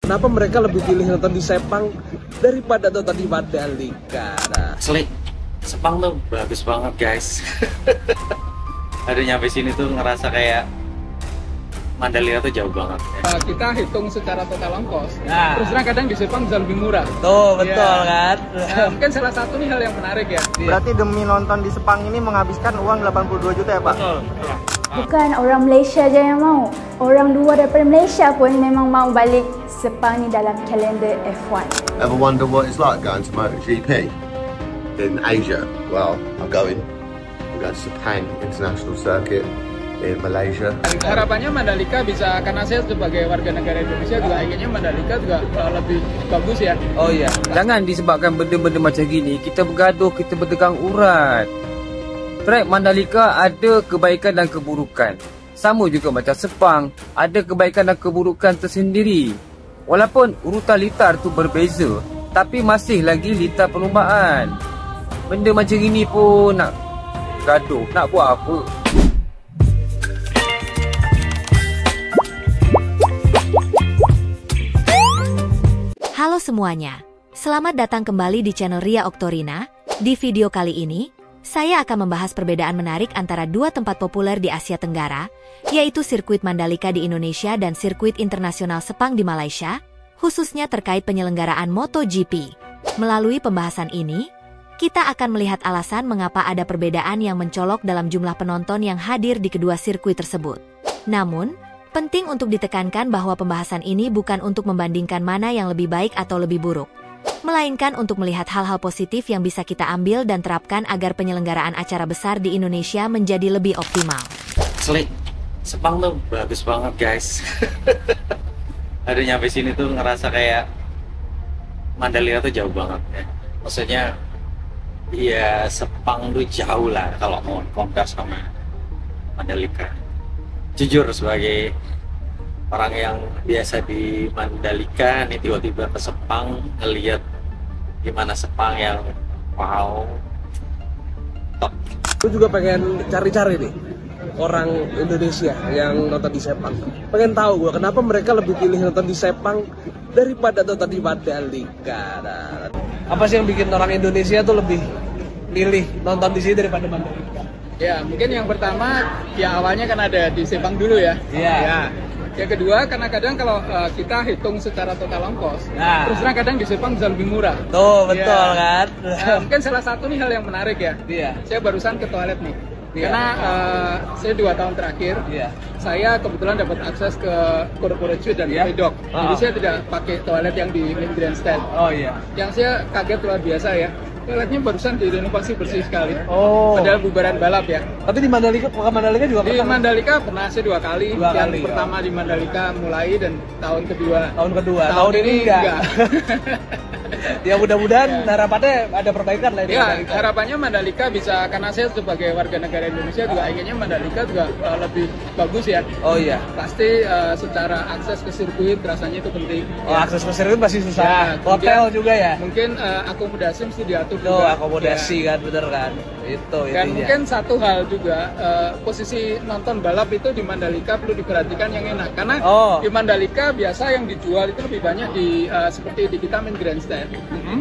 kenapa mereka lebih pilih nonton di Sepang daripada nonton di Mandalika. Nah, Asli, Sepang tuh bagus banget guys. Aduh, nyampe sini tuh ngerasa kayak Mandalika tuh jauh banget. Kita hitung secara total ongkos. Terus terang kadang di Sepang bisa lebih murah. tuh betul Ya. kan? Nah, mungkin salah satu nih hal yang menarik ya. Berarti demi nonton di Sepang ini menghabiskan uang 82 juta ya Pak? Bukan orang Malaysia je yang mau. Orang luar daripada Malaysia pun memang mau balik Sepang ni dalam kalender F1. Ever wonder what it's like going to MotoGP in Asia? Well, I'm going to Sepang International Circuit in Malaysia. Harapannya Mandalika bisa, karena saya sebagai warga negara Indonesia juga inginnya Mandalika juga lebih bagus ya. Oh iya, jangan disebabkan benda-benda macam gini kita bergaduh, kita bertegang urat. Trek Mandalika ada kebaikan dan keburukan. Sama juga macam Sepang, ada kebaikan dan keburukan tersendiri. Walaupun urutan litar tu berbeza, tapi masih lagi litar perlombaan. Benda macam gini pun nak gaduh, nak buat apa? Halo semuanya, selamat datang kembali di channel Ria Oktorina. Di video kali ini, saya akan membahas perbedaan menarik antara dua tempat populer di Asia Tenggara, yaitu sirkuit Mandalika di Indonesia dan sirkuit internasional Sepang di Malaysia, khususnya terkait penyelenggaraan MotoGP. Melalui pembahasan ini, kita akan melihat alasan mengapa ada perbedaan yang mencolok dalam jumlah penonton yang hadir di kedua sirkuit tersebut. Namun, penting untuk ditekankan bahwa pembahasan ini bukan untuk membandingkan mana yang lebih baik atau lebih buruk, melainkan untuk melihat hal-hal positif yang bisa kita ambil dan terapkan agar penyelenggaraan acara besar di Indonesia menjadi lebih optimal. Asli, Sepang tuh bagus banget guys. Aduh, nyampe sini tuh ngerasa kayak Mandalika tuh jauh banget ya. Maksudnya, ya Sepang tuh jauh lah kalau mau compare sama Mandalika. Jujur sebagai orang yang biasa di Mandalika nih, tiba-tiba ke Sepang ngelihat gimana Sepang yang wow, top. Gue juga pengen cari-cari nih orang Indonesia yang nonton di Sepang. Pengen tahu gue kenapa mereka lebih pilih nonton di Sepang daripada nonton di Mandalika. Nah, apa sih yang bikin orang Indonesia tuh lebih pilih nonton di sini daripada Mandalika? Ya, mungkin yang pertama, ya awalnya kan ada di Sepang dulu ya. Iya. Ya. Yang kedua, karena kadang kalau kita hitung secara total ongkos, terus terang kadang di Sepang bisa lebih murah. Tuh betul Ya. kan? Nah, mungkin salah satu nih hal yang menarik ya. Iya. Saya barusan ke toilet nih. Iya. Karena saya 2 tahun terakhir, Iya. saya kebetulan dapat akses ke corporate suite dan Iya. pedok. Oh. Jadi saya tidak pakai toilet yang di main grandstand. Oh iya. Yang saya kaget luar biasa ya, toiletnya barusan direnovasi bersih sekali. Oh. Padahal bubaran balap ya. Tapi di Mandalika juga Di pernah. Mandalika pernah saya 2 kali. Dua Yang kali, pertama di Mandalika mulai dan tahun kedua. Tahun kedua. Tahun ini enggak. Ya mudah-mudahan harapannya ada perbaikan lah di Ya, Mandalika. harapannya Mandalika bisa, karena saya sebagai warga negara Indonesia juga inginnya Mandalika juga lebih bagus ya. Oh iya. Pasti secara akses ke sirkuit rasanya itu penting. Oh, akses ke sirkuit masih susah. Ya, Hotel kemudian juga ya. Mungkin akomodasi mesti diatur Tuh juga. akomodasi Ya. kan, bener kan? Itu Dan intinya. mungkin satu hal juga, posisi nonton balap itu di Mandalika perlu diperhatikan yang enak. Karena Oh. di Mandalika biasa yang dijual itu lebih banyak di seperti di kita main grandstand.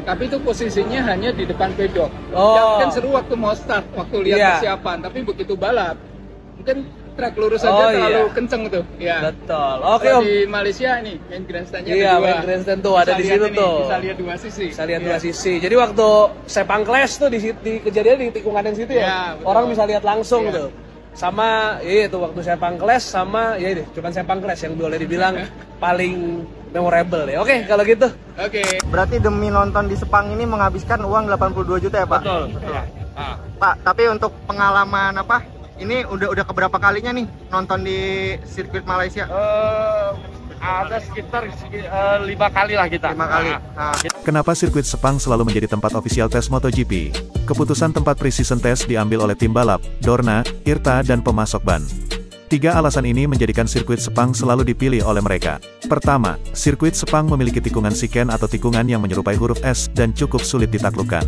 Tapi itu posisinya hanya di depan pedok. Oh. Yang mungkin seru waktu mau start, waktu lihat Iya. persiapan. Tapi begitu balap, mungkin trek lurus Oh, aja terlalu iya. kenceng tuh. Ya. Betul. Oke Kalau Om. di Malaysia ini main grandstandnya Iya, ada dua. main grandstand tuh ada Bisa di lihat situ ini, tuh. Bisa lihat dua sisi. Bisa lihat Iya. dua sisi. Jadi waktu Sepang Clash tuh di kejadian di tikungan yang situ ya. Iya, betul. Orang bisa lihat langsung Iya. tuh. Sama itu waktu Sepang Clash sama ya ini cuman Sepang Clash yang boleh dibilang paling memorable ya. Oke, kalau gitu. Oke. Berarti demi nonton di Sepang ini menghabiskan uang 82 juta ya Pak? betul. Pak, tapi untuk pengalaman apa? Ini udah keberapa kalinya nih nonton di sirkuit Malaysia? Ada sekitar 5 kali lah kita. 5 kali. Nah, Kenapa sirkuit Sepang selalu menjadi tempat ofisial tes MotoGP? Keputusan tempat pre-season test diambil oleh tim balap, Dorna, IRTA, dan pemasok ban. 3 alasan ini menjadikan sirkuit Sepang selalu dipilih oleh mereka. Pertama, sirkuit Sepang memiliki tikungan siken atau tikungan yang menyerupai huruf S dan cukup sulit ditaklukkan.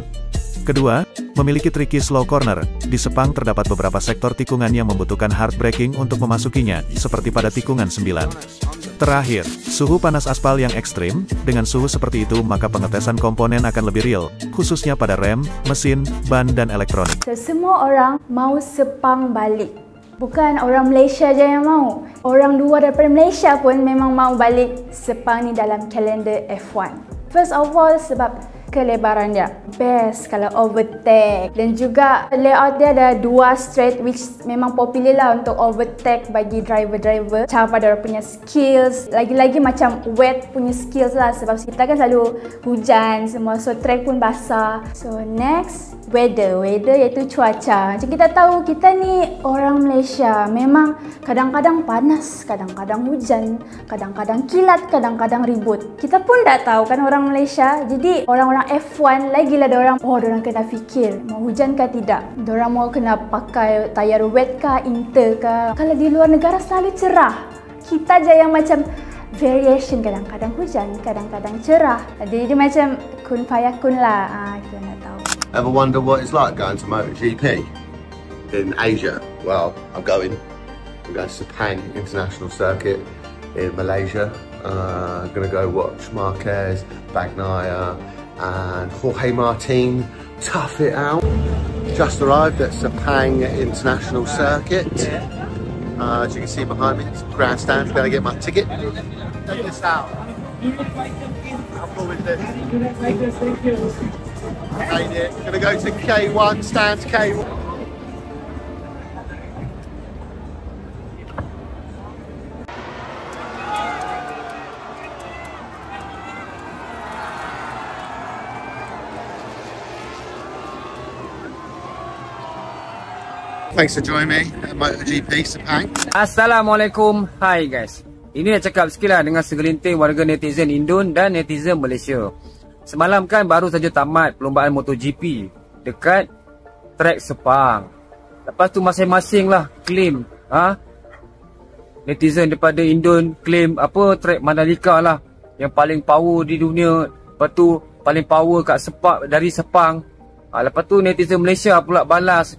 Kedua, Memiliki tricky slow corner, di Sepang terdapat beberapa sektor tikungan yang membutuhkan hard braking untuk memasukinya, seperti pada tikungan 9. Terakhir, suhu panas aspal yang ekstrim, dengan suhu seperti itu maka pengetesan komponen akan lebih real, khususnya pada rem, mesin, ban dan elektronik. Semua orang mau Sepang balik. Bukan orang Malaysia je yang mau. Orang luar daripada Malaysia pun memang mau balik Sepang ni dalam kalender F1. First of all sebab kelebaran dia best kalau overtake, dan juga layout dia ada 2 straight which memang popular lah untuk overtake bagi driver-driver. Cara pada punya skills, lagi-lagi macam wet punya skills lah sebab kita kan selalu hujan semua, so track pun basah. So next, weather iaitu cuaca. Macam kita tahu kita ni orang Malaysia memang kadang-kadang panas, kadang-kadang hujan, kadang-kadang kilat, kadang-kadang ribut. Kita pun dah tahu kan orang Malaysia, jadi orang-orang F1 lagilah diorang kena fikir mau hujan ke tidak, diorang mau kena pakai tayar wet ke, inter ke. Kalau di luar negara selalu cerah, kita je yang macam variation, kadang-kadang hujan, kadang-kadang cerah. Jadi macam kun fayakun lah, kita nak tahu. Ever wonder what it's like going to MotoGP in Asia? Well, I'm going to Sepang International Circuit in Malaysia. I'm going to go watch Marquez, Bagnaia and Jorge Martin tough it out. Just arrived at Sepang International Circuit. As you can see behind me, it's grandstand. Going to get my ticket. Check this out. How cool is this? Made it. Going to go to K1, stands K1. Thanks for joining me at MotoGP Sepang. Assalamualaikum, hai guys. Ini nak cakap sikit lah dengan segelintir warga netizen Indon dan netizen Malaysia. Semalam kan baru saja tamat perlombaan MotoGP dekat track Sepang. Lepas tu masing-masing lah claim, netizen daripada Indon claim apa track Mandalika lah yang paling power di dunia. Lepas tu paling power kat Sepang, dari Sepang. Lepas tu netizen Malaysia pula balas,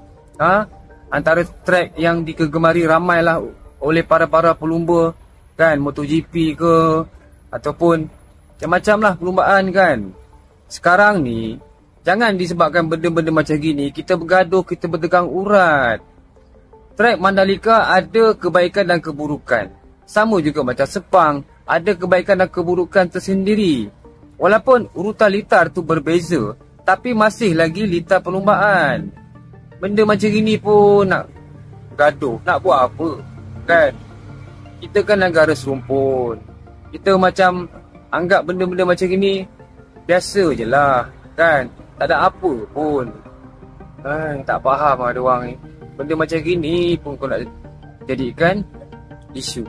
antara track yang dikegemari ramai lah oleh para pelumba kan, MotoGP ke ataupun macam-macam lah perlumbaan kan. Sekarang ni jangan disebabkan benda-benda macam gini kita bergaduh, kita bertegang urat. Track Mandalika ada kebaikan dan keburukan, sama juga macam Sepang ada kebaikan dan keburukan tersendiri. Walaupun urutan litar tu berbeza, tapi masih lagi litar perlumbaan. Benda macam gini pun nak gaduh, nak buat apa kan? Kita kan negara serumpun. Kita macam anggap benda-benda macam gini biasa je lah kan? Tak ada apa pun. Tak faham ada orang ni. Benda macam gini pun kau nak jadikan isu.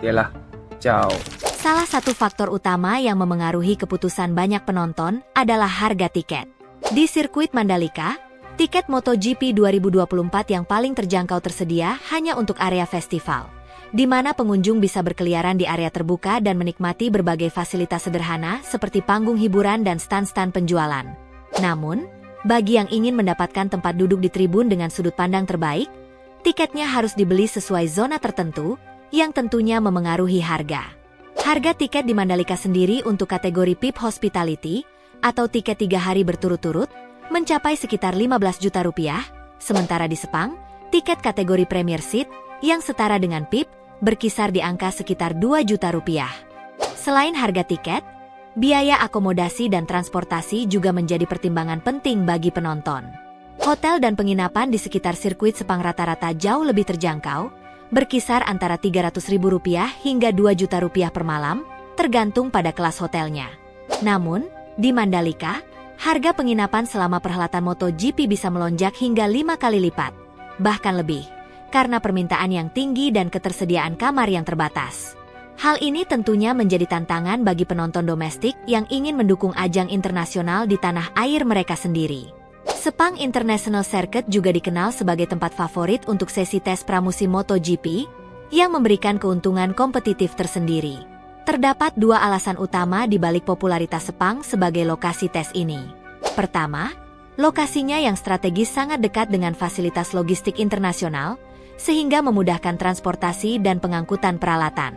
Yalah, ciao. Salah satu faktor utama yang memengaruhi keputusan banyak penonton adalah harga tiket. Di sirkuit Mandalika, tiket MotoGP 2024 yang paling terjangkau tersedia hanya untuk area festival, di mana pengunjung bisa berkeliaran di area terbuka dan menikmati berbagai fasilitas sederhana seperti panggung hiburan dan stand-stand penjualan. Namun, bagi yang ingin mendapatkan tempat duduk di tribun dengan sudut pandang terbaik, tiketnya harus dibeli sesuai zona tertentu yang tentunya memengaruhi harga. Harga tiket di Mandalika sendiri untuk kategori PIP Hospitality atau tiket 3 hari berturut-turut mencapai sekitar 15 juta rupiah, sementara di Sepang, tiket kategori Premier Seat yang setara dengan PIP berkisar di angka sekitar 2 juta rupiah. Selain harga tiket, biaya akomodasi dan transportasi juga menjadi pertimbangan penting bagi penonton. Hotel dan penginapan di sekitar sirkuit Sepang rata-rata jauh lebih terjangkau, berkisar antara Rp300.000 hingga Rp2 juta per malam, tergantung pada kelas hotelnya. Namun, di Mandalika, harga penginapan selama perhelatan MotoGP bisa melonjak hingga 5 kali lipat, bahkan lebih, karena permintaan yang tinggi dan ketersediaan kamar yang terbatas. Hal ini tentunya menjadi tantangan bagi penonton domestik yang ingin mendukung ajang internasional di tanah air mereka sendiri. Sepang International Circuit juga dikenal sebagai tempat favorit untuk sesi tes pramusim MotoGP, yang memberikan keuntungan kompetitif tersendiri. Terdapat 2 alasan utama di balik popularitas Sepang sebagai lokasi tes ini. Pertama, lokasinya yang strategis sangat dekat dengan fasilitas logistik internasional, sehingga memudahkan transportasi dan pengangkutan peralatan.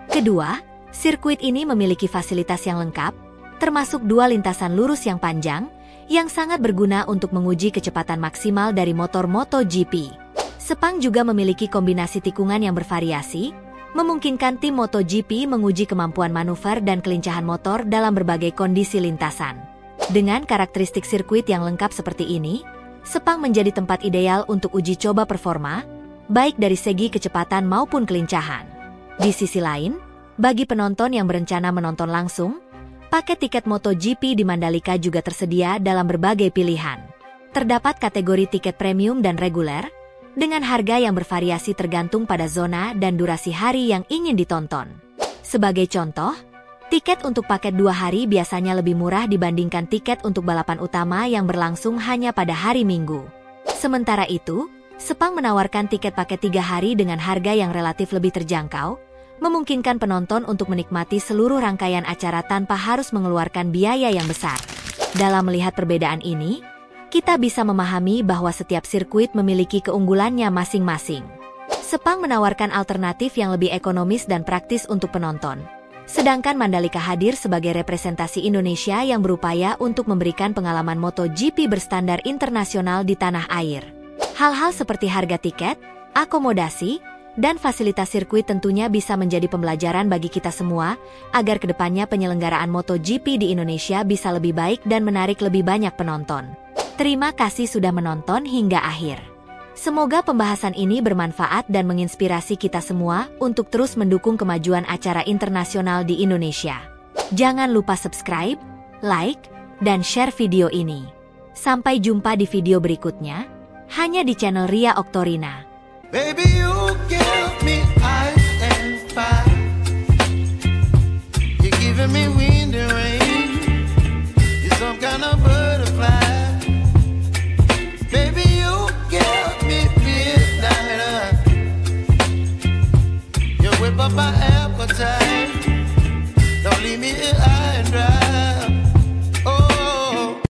Kedua, sirkuit ini memiliki fasilitas yang lengkap, termasuk 2 lintasan lurus yang panjang, yang sangat berguna untuk menguji kecepatan maksimal dari motor MotoGP. Sepang juga memiliki kombinasi tikungan yang bervariasi, memungkinkan tim MotoGP menguji kemampuan manuver dan kelincahan motor dalam berbagai kondisi lintasan. Dengan karakteristik sirkuit yang lengkap seperti ini, Sepang menjadi tempat ideal untuk uji coba performa, baik dari segi kecepatan maupun kelincahan. Di sisi lain, bagi penonton yang berencana menonton langsung, paket tiket MotoGP di Mandalika juga tersedia dalam berbagai pilihan. Terdapat kategori tiket premium dan reguler, dengan harga yang bervariasi tergantung pada zona dan durasi hari yang ingin ditonton. Sebagai contoh, tiket untuk paket 2 hari biasanya lebih murah dibandingkan tiket untuk balapan utama yang berlangsung hanya pada hari Minggu. Sementara itu, Sepang menawarkan tiket paket 3 hari dengan harga yang relatif lebih terjangkau, memungkinkan penonton untuk menikmati seluruh rangkaian acara tanpa harus mengeluarkan biaya yang besar. Dalam melihat perbedaan ini, kita bisa memahami bahwa setiap sirkuit memiliki keunggulannya masing-masing. Sepang menawarkan alternatif yang lebih ekonomis dan praktis untuk penonton, sedangkan Mandalika hadir sebagai representasi Indonesia yang berupaya untuk memberikan pengalaman MotoGP berstandar internasional di tanah air. Hal-hal seperti harga tiket, akomodasi, dan fasilitas sirkuit tentunya bisa menjadi pembelajaran bagi kita semua, agar kedepannya penyelenggaraan MotoGP di Indonesia bisa lebih baik dan menarik lebih banyak penonton. Terima kasih sudah menonton hingga akhir. Semoga pembahasan ini bermanfaat dan menginspirasi kita semua untuk terus mendukung kemajuan acara internasional di Indonesia. Jangan lupa subscribe, like, dan share video ini. Sampai jumpa di video berikutnya, hanya di channel Ria Oktorina. Baby, you give me ice and fire. You're giving me wind and rain. You're some kind of bird.